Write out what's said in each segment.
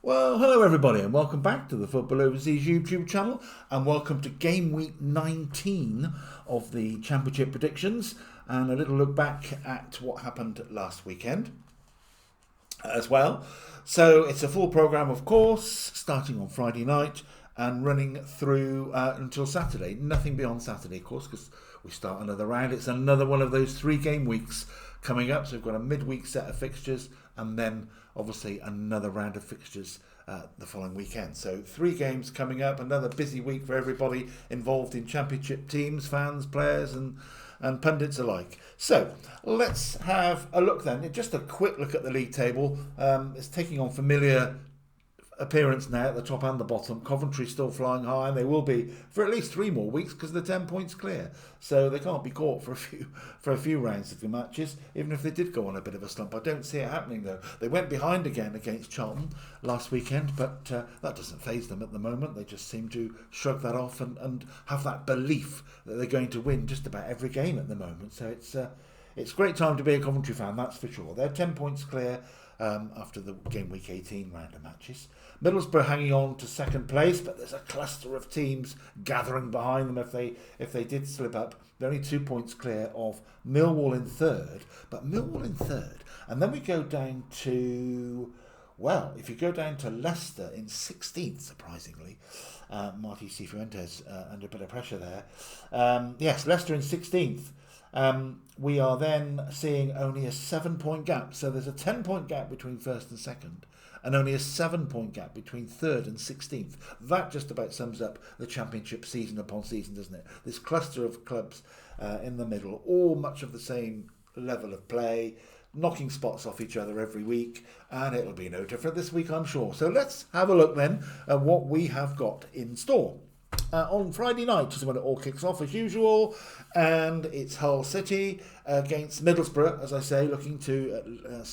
Well, hello everybody and welcome back to the Football Overseas YouTube channel and welcome to game week 19 of the Championship predictions and a little look back at what happened last weekend as well. So it's a full programme, of course, starting on Friday night and running through until Saturday. Nothing beyond Saturday, of course, because we start another round. It's another one of those 3 game weeks coming up. So we've got a midweek set of fixtures and then obviously another round of fixtures the following weekend. So 3 games coming up, another busy week for everybody involved in Championship teams, fans, players and pundits alike. So let's have a look then. Just a quick look at the league table. It's taking on familiar appearance now at the top and the bottom. Coventry still flying high, and they will be for at least 3 more weeks because they're 10 points clear, so they can't be caught for a few rounds of the matches, even if they did go on a bit of a slump. I don't see it happening though. They went behind again against Charlton last weekend, but that doesn't faze them at the moment. They just seem to shrug that off and have that belief that they're going to win just about every game at the moment. So it's a great time to be a Coventry fan, that's for sure. They're 10 points clear after the game week 18 round of matches. Middlesbrough hanging on to second place, but there's a cluster of teams gathering behind them if they did slip up. They're only 2 points clear of Millwall in third, and then we go down to, well, if you go down to Leicester in 16th, surprisingly, Marty Cifuentes under a bit of pressure there. Yes, Leicester in 16th. We are then seeing only a 7-point gap. So there's a 10-point gap between first and second, and only a 7-point gap between third and 16th. That just about sums up the Championship season upon season, doesn't it? This cluster of clubs in the middle, all much of the same level of play, knocking spots off each other every week, and it'll be no different this week, I'm sure. So let's have a look then at what we have got in store. On Friday night is when it all kicks off as usual, and it's Hull City against Middlesbrough, as I say, looking to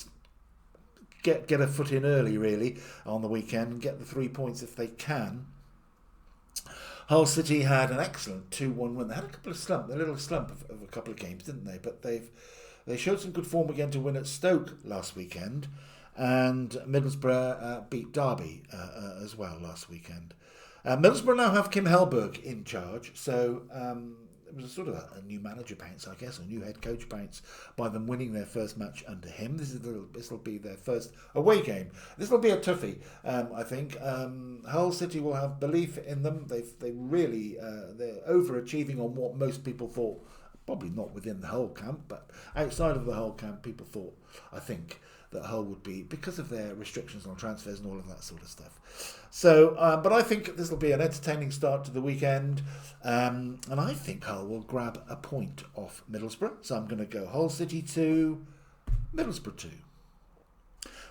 get a foot in early really on the weekend and get the 3 points if they can. Hull City had an excellent 2-1 win. They had a little slump of a couple of games, didn't they? But they showed some good form again to win at Stoke last weekend, and Middlesbrough beat Derby as well last weekend. Middlesbrough now have Kim Hellberg in charge, so it was a sort of a new manager bounce, I guess, or new head coach bounce by them winning their first match under him. This will be their first away game. This will be a toughie, I think. Hull City will have belief in them. They're overachieving on what most people thought. Probably not within the Hull camp, but outside of the Hull camp, people thought, I think, that Hull would be, because of their restrictions on transfers and all of that sort of stuff. So, but I think this will be an entertaining start to the weekend, and I think Hull will grab a point off Middlesbrough. So I'm going to go Hull City 2, Middlesbrough 2.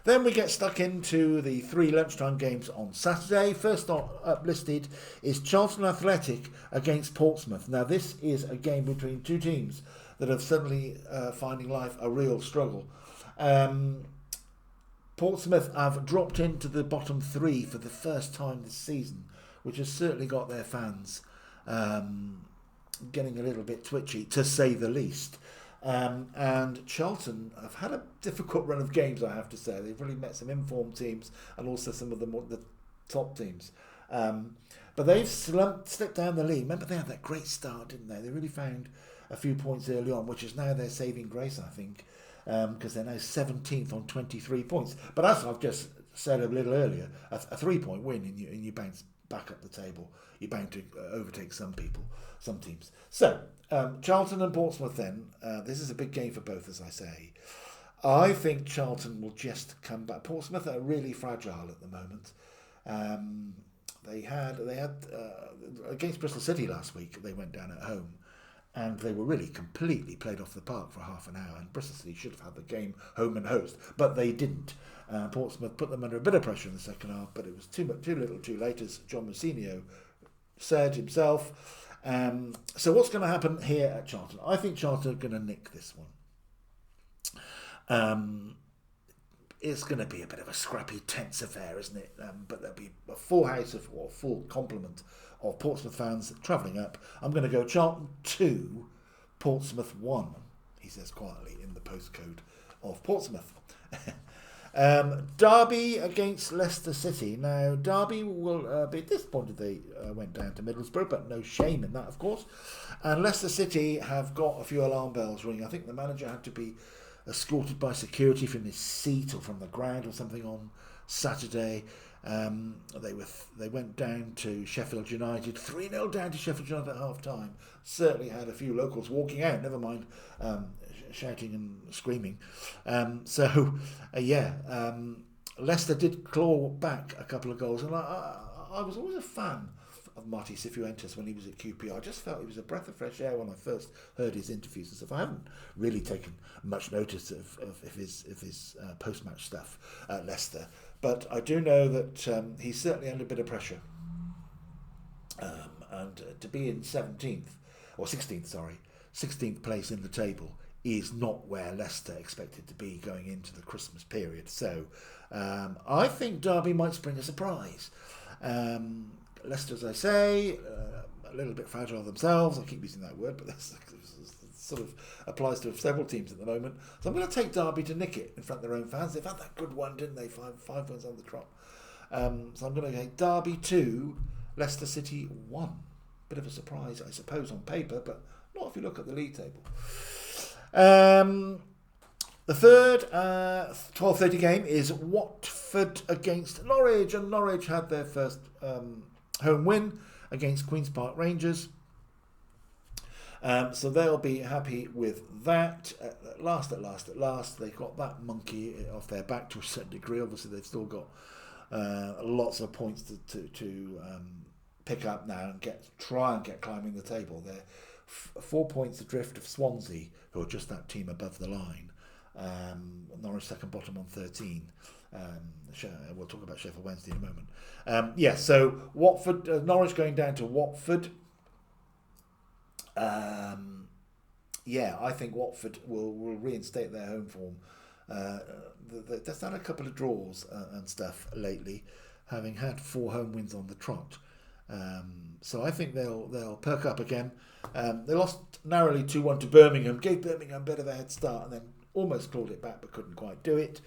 Then we get stuck into the 3 lunchtime games on Saturday. First up listed is Charlton Athletic against Portsmouth. Now this is a game between 2 teams that are suddenly finding life a real struggle. Portsmouth have dropped into the bottom 3 for the first time this season, which has certainly got their fans getting a little bit twitchy, to say the least. And Charlton have had a difficult run of games, I have to say. They've really met some informed teams and also some of the top teams. But they've slipped down the league. Remember, they had that great start, didn't they? They really found a few points early on, which is now their saving grace, I think, because they're now 17th on 23 points. But as I've just said a little earlier, a 3-point win and you bounce back up the table. You're bound to overtake some teams. So, Charlton and Portsmouth then, this is a big game for both, as I say. I think Charlton will just come back. Portsmouth are really fragile at the moment. They had against Bristol City last week, they went down at home, and they were really completely played off the park for half an hour, and Bristol City should have had the game home and host, but they didn't. Portsmouth put them under a bit of pressure in the second half, but it was too little too late, as John Mousinho said himself. So what's going to happen here at Charlton? I think Charlton are going to nick this one. It's going to be a bit of a scrappy, tense affair, isn't it? But there'll be a full house or full complement of Portsmouth fans travelling up. I'm going to go Charlton 2, Portsmouth 1, he says quietly in the postcode of Portsmouth. Derby against Leicester City. Now, Derby will be disappointed they went down to Middlesbrough, but no shame in that, of course. And Leicester City have got a few alarm bells ringing. I think the manager had to be escorted by security from his seat or from the ground or something on Saturday. They went down to Sheffield United, 3-0 down to Sheffield United at half time. Certainly had a few locals walking out, never mind shouting and screaming. Leicester did claw back a couple of goals, and I was always a fan of Marty Cifuentes when he was at QPR. I just felt he was a breath of fresh air when I first heard his interviews and stuff. I haven't really taken much notice of his post-match stuff at Leicester, but I do know that he's certainly under a bit of pressure. And to be in 16th place in the table is not where Leicester expected to be going into the Christmas period. So I think Derby might spring a surprise. Leicester, as I say, a little bit fragile themselves. I keep using that word, but this sort of applies to several teams at the moment. So I'm going to take Derby to nick it in front of their own fans. They've had that good one, didn't they? Five wins on the trot. So I'm going to take Derby 2, Leicester City 1. Bit of a surprise, I suppose, on paper, but not if you look at the league table. The third 12:30 game is Watford against Norwich, and Norwich had their first home win against Queen's Park Rangers. So they'll be happy with that. At last, they got that monkey off their back to a certain degree. Obviously, they've still got lots of points to pick up now and try and get climbing the table. They're 4 points adrift of Swansea, who are just that team above the line. Norwich second bottom on 13. We'll talk about Sheffield Wednesday in a moment. So Watford, Norwich going down to Watford. I think Watford will reinstate their home form. They've had a couple of draws and stuff lately, having had 4 home wins on the trot. So I think they'll perk up again. They lost narrowly 2-1 to Birmingham, gave Birmingham a bit of a head start, and then almost clawed it back but couldn't quite do it.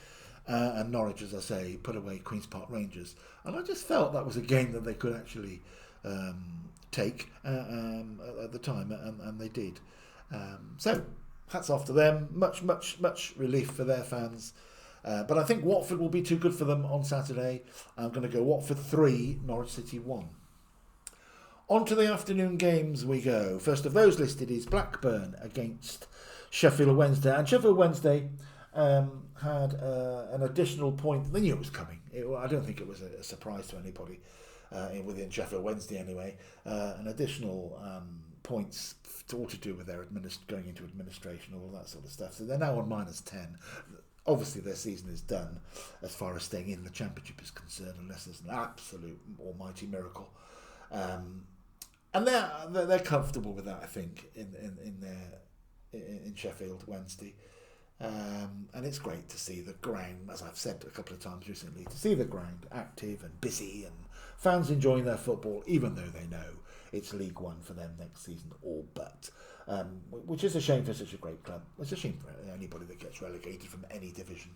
And Norwich, as I say, put away Queen's Park Rangers. And I just felt that was a game that they could actually take at the time, and they did. So hats off to them. Much relief for their fans. But I think Watford will be too good for them on Saturday. I'm going to go Watford 3, Norwich City 1. On to the afternoon games we go. First of those listed is Blackburn against Sheffield Wednesday. And Sheffield Wednesday had an additional point. They knew it was coming. I don't think it was a surprise to anybody within Sheffield Wednesday anyway. An additional points all to do with their going into administration, all that sort of stuff. So they're now on -10. Obviously, their season is done as far as staying in the Championship is concerned, unless there's an absolute almighty miracle. And they're comfortable with that, I think, in Sheffield Wednesday. And it's great to see the ground, as I've said a couple of times recently, to see the ground active and busy and fans enjoying their football, even though they know it's League One for them next season, all but. Which is a shame for such a great club. It's a shame for anybody that gets relegated from any division.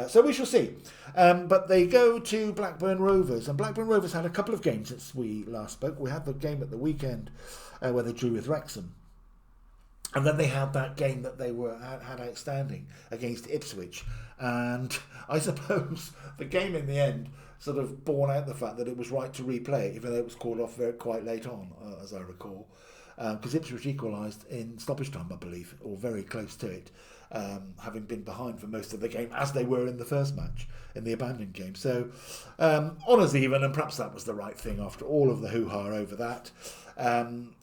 So we shall see. But they go to Blackburn Rovers, and Blackburn Rovers had a couple of games since we last spoke. We had the game at the weekend where they drew with Wrexham. And then they had that game that they had outstanding against Ipswich. And I suppose the game in the end sort of borne out the fact that it was right to replay it, even though it was called off quite late on, as I recall. Because Ipswich equalised in stoppage time, I believe, or very close to it, having been behind for most of the game, as they were in the first match, in the abandoned game. So, honours even, and perhaps that was the right thing after all of the hoo-ha over that.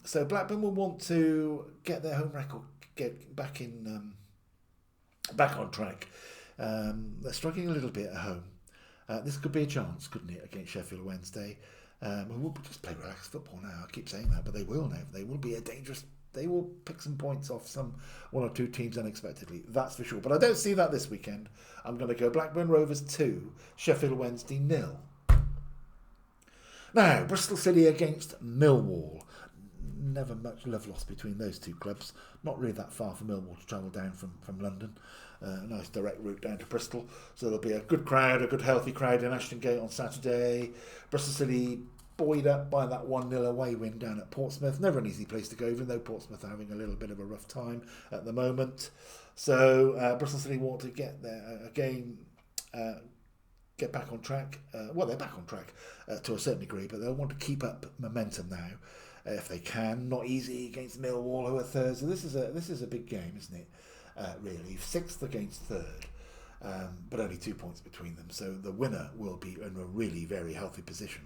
So Blackburn will want to get their home record back on track. They're struggling a little bit at home. This could be a chance, couldn't it, against Sheffield Wednesday? We'll just play relaxed football now. I keep saying that, but they will now. They will be a dangerous. They will pick some points off one or two teams unexpectedly. That's for sure. But I don't see that this weekend. I'm going to go Blackburn Rovers 2, Sheffield Wednesday 0. Now, Bristol City against Millwall. Never much love lost between those two clubs. Not really that far for Millwall to travel down from London. Nice direct route down to Bristol. So there'll be a good crowd, a good healthy crowd in Ashton Gate on Saturday. Bristol City buoyed up by that 1-0 away win down at Portsmouth. Never an easy place to go, even though Portsmouth are having a little bit of a rough time at the moment. So Bristol City want to get there again, get back on track. Well, they're back on track to a certain degree, but they'll want to keep up momentum now if they can. Not easy against Millwall, who are third. So this is a big game, isn't it? Really, 6th against 3rd. But only 2 points between them. So the winner will be in a really very healthy position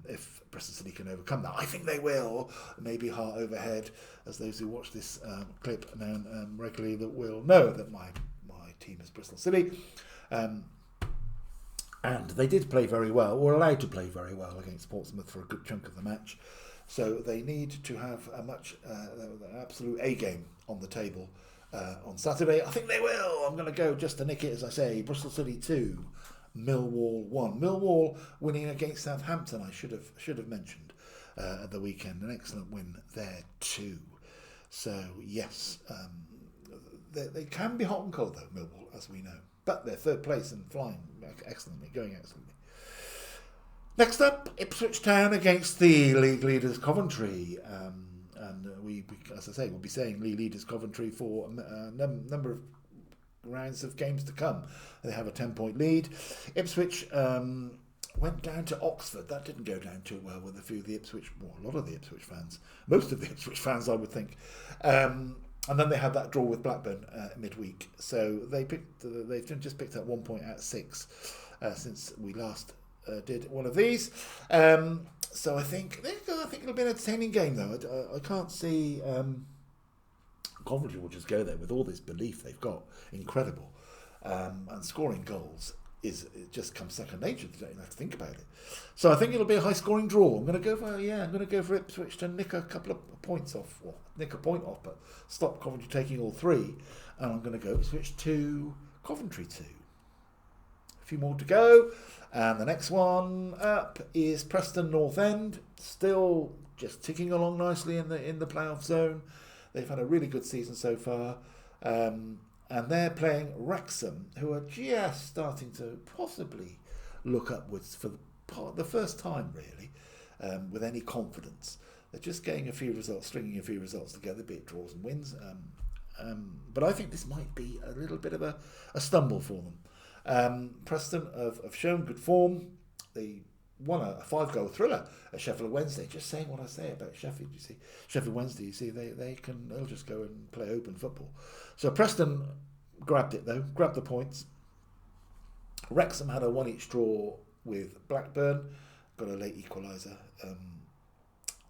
if Bristol City can overcome that. I think they will. Maybe heart overhead, as those who watch this clip now regularly that will know that my team is Bristol City. And they did play very well, were allowed to play very well against Portsmouth for a good chunk of the match. So they need to have a an absolute A game on the table on Saturday. I think they will. I'm going to go just to nick it, as I say. Bristol City 2, Millwall 1. Millwall winning against Southampton, I should have mentioned at the weekend. An excellent win there too. So yes, they can be hot and cold though, Millwall, as we know. But they're 3rd place and flying excellently, going excellently. Next up, Ipswich Town against the league leaders Coventry. And we, as I say, we'll be saying league leaders Coventry for a number of rounds of games to come. They have a 10-point lead. Ipswich went down to Oxford. That didn't go down too well with a lot of the Ipswich fans. Most of the Ipswich fans, I would think. And then they had that draw with Blackburn midweek. So they've just picked up 1 point out of 6 since we last did one of these. So I think it'll be an entertaining game though. I can't see Coventry will just go there with all this belief they've got. Incredible. And scoring goals it just comes second nature. You don't have to think about it. So I think it'll be a high scoring draw. I'm going to go for Ipswich to nick a couple of points off. Well, nick a point off, but stop Coventry taking all 3. And I'm going to go Ipswich 2, Coventry 2. A few more to go. And the next one up is Preston North End. Still just ticking along nicely in the playoff zone. They've had a really good season so far. And they're playing Wrexham, who are just starting to possibly look upwards for the first time, really, with any confidence. They're just getting a few results, stringing a few results together, be it draws and wins. But I think this might be a little bit of a stumble for them. Preston have shown good form. They won a 5-goal thriller at Sheffield Wednesday. Just saying what I say about Sheffield, you see. Sheffield Wednesday, you see, they'll just go and play open football. So Preston grabbed it though, grabbed the points. Wrexham had a 1-each draw with Blackburn, got a late equaliser.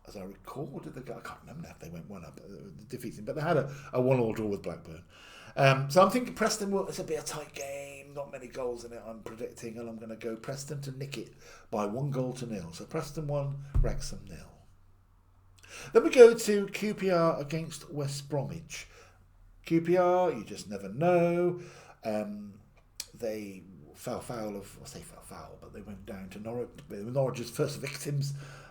As I recall, I can't remember now if they went 1-up, defeating, but they had a 1-1 draw with Blackburn. So I'm thinking Preston it'll be a tight game, not many goals in it, I'm predicting, and I'm going to go Preston to nick it by 1-0. So Preston 1, Wrexham 0. Then we go to QPR against West Bromwich. QPR, you just never know. They fell foul of, but they went down to Norwich. They were Norwich's first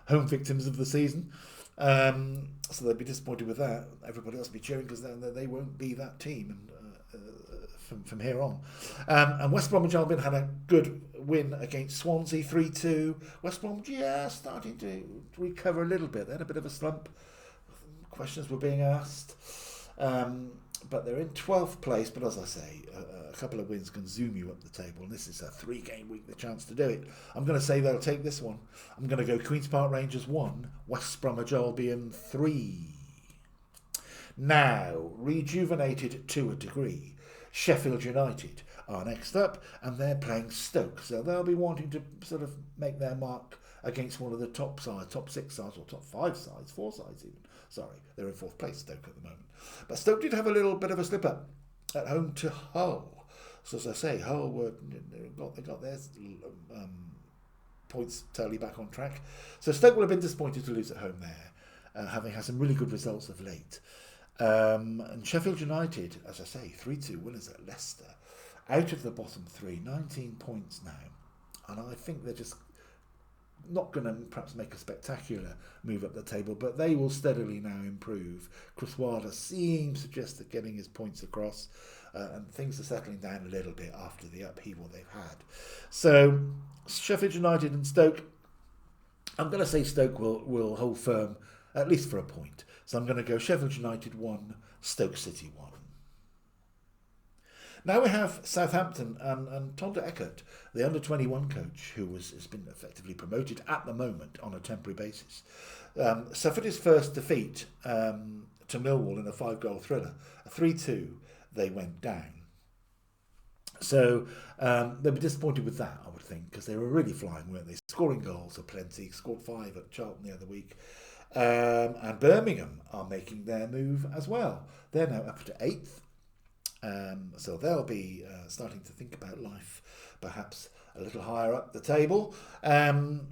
home victims of the season. So they'd be disappointed with that. Everybody else will be cheering because they won't be that team from here on. And West Bromwich Albion had a good win against Swansea 3-2. West Bromwich, starting to recover a little bit. They had a bit of a slump. Questions were being asked. But they're in 12th place. But as I say, a couple of wins can zoom you up the table. And this is a 3-game week, the chance to do it. I'm going to say they'll take this one. I'm going to go Queen's Park Rangers 1, West Bromwich Albion 3. Now, rejuvenated to a degree, Sheffield United are next up, and they're playing Stoke. So they'll be wanting to sort of make their mark against one of the top sides, top 6 sides, or top 5 sides, 4 sides even. Sorry, they're in 4th place, Stoke, at the moment. But Stoke did have a little bit of a slip-up at home to Hull. So as I say, Hull they got their points totally back on track. So Stoke will have been disappointed to lose at home there, having had some really good results of late. And Sheffield United, as I say, 3-2 winners at Leicester, out of the bottom 3, 19 points now. And I think they're just not going to perhaps make a spectacular move up the table, but they will steadily now improve. Chris Wilder seems suggested getting his points across. and things are settling down a little bit after the upheaval they've had. So Sheffield United and Stoke, I'm going to say Stoke will hold firm at least for a point. So I'm going to go Sheffield United 1, Stoke City 1. Now we have Southampton and Tonda Eckert, the under-21 coach, who has been effectively promoted at the moment on a temporary basis, suffered his first defeat to Millwall in a 5-goal thriller. A 3-2, they went down. So they'll be disappointed with that, I would think, because they were really flying, weren't they? Scoring goals aplenty, scored 5 at Charlton the other week. And Birmingham are making their move as well. They're now up to 8th. So they'll be starting to think about life perhaps a little higher up the table. And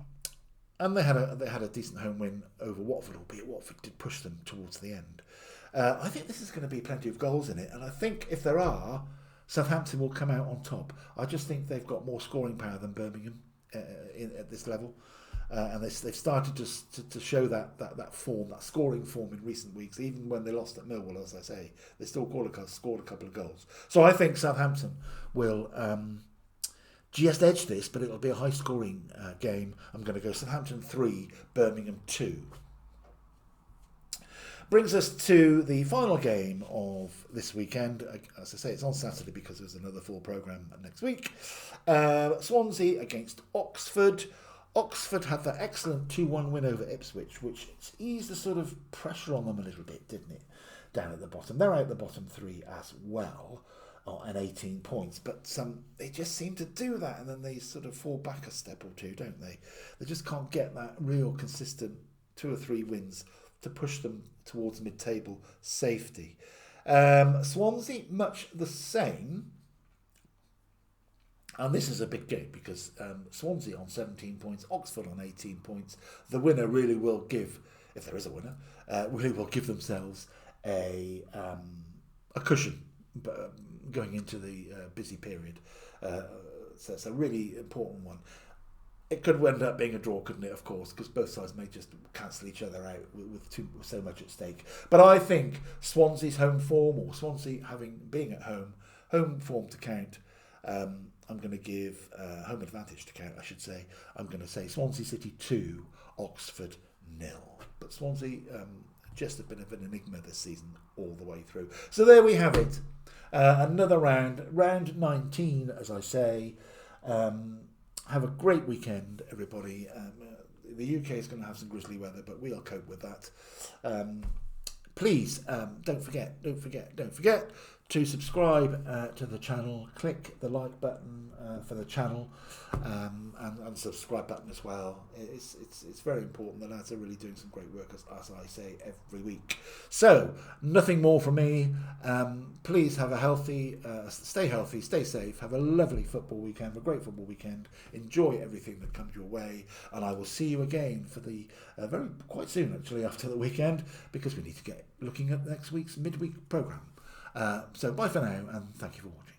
they had a decent home win over Watford, albeit Watford did push them towards the end. I think this is going to be plenty of goals in it, and I think if there are, Southampton will come out on top. I just think they've got more scoring power than Birmingham at this level. And they've started to show that form, that scoring form in recent weeks. Even when they lost at Millwall, as I say, they still scored a couple of goals. So I think Southampton will just edge this, but it'll be a high-scoring game. I'm going to go Southampton 3, Birmingham 2. Brings us to the final game of this weekend. As I say, it's on Saturday because there's another full programme next week. Swansea against Oxford. Oxford had that excellent 2-1 win over Ipswich, which eased the sort of pressure on them a little bit, didn't it? Down at the bottom. They're out the bottom 3 as well, and 18 points. But they just seem to do that, and then they sort of fall back a step or two, don't they? They just can't get that real consistent 2 or 3 wins to push them towards mid-table safety. Swansea, much the same. And this is a big game because Swansea on 17 points, Oxford on 18 points. The winner really will give, if there is a winner, really will give themselves a cushion going into the busy period. So it's a really important one. It could end up being a draw, couldn't it, of course, because both sides may just cancel each other out with so much at stake. But I think Swansea's home form, or Swansea being at home form to count, I'm going to give home advantage to count, I should say. I'm going to say Swansea City 2, Oxford 0. But Swansea just a bit of an enigma this season all the way through. So there we have it. Another round 19, as I say. Have a great weekend, everybody. The UK is going to have some grisly weather, but we'll cope with that. Please don't forget to subscribe to the channel. Click the like button for the channel, and the subscribe button as well. It's very important. The lads are really doing some great work, as I say every week. So nothing more from me. Please have stay healthy, stay safe. Have a lovely football weekend, a great football weekend. Enjoy everything that comes your way, and I will see you again for the quite soon actually after the weekend, because we need to get looking at next week's midweek programme. So bye for now, and thank you for watching.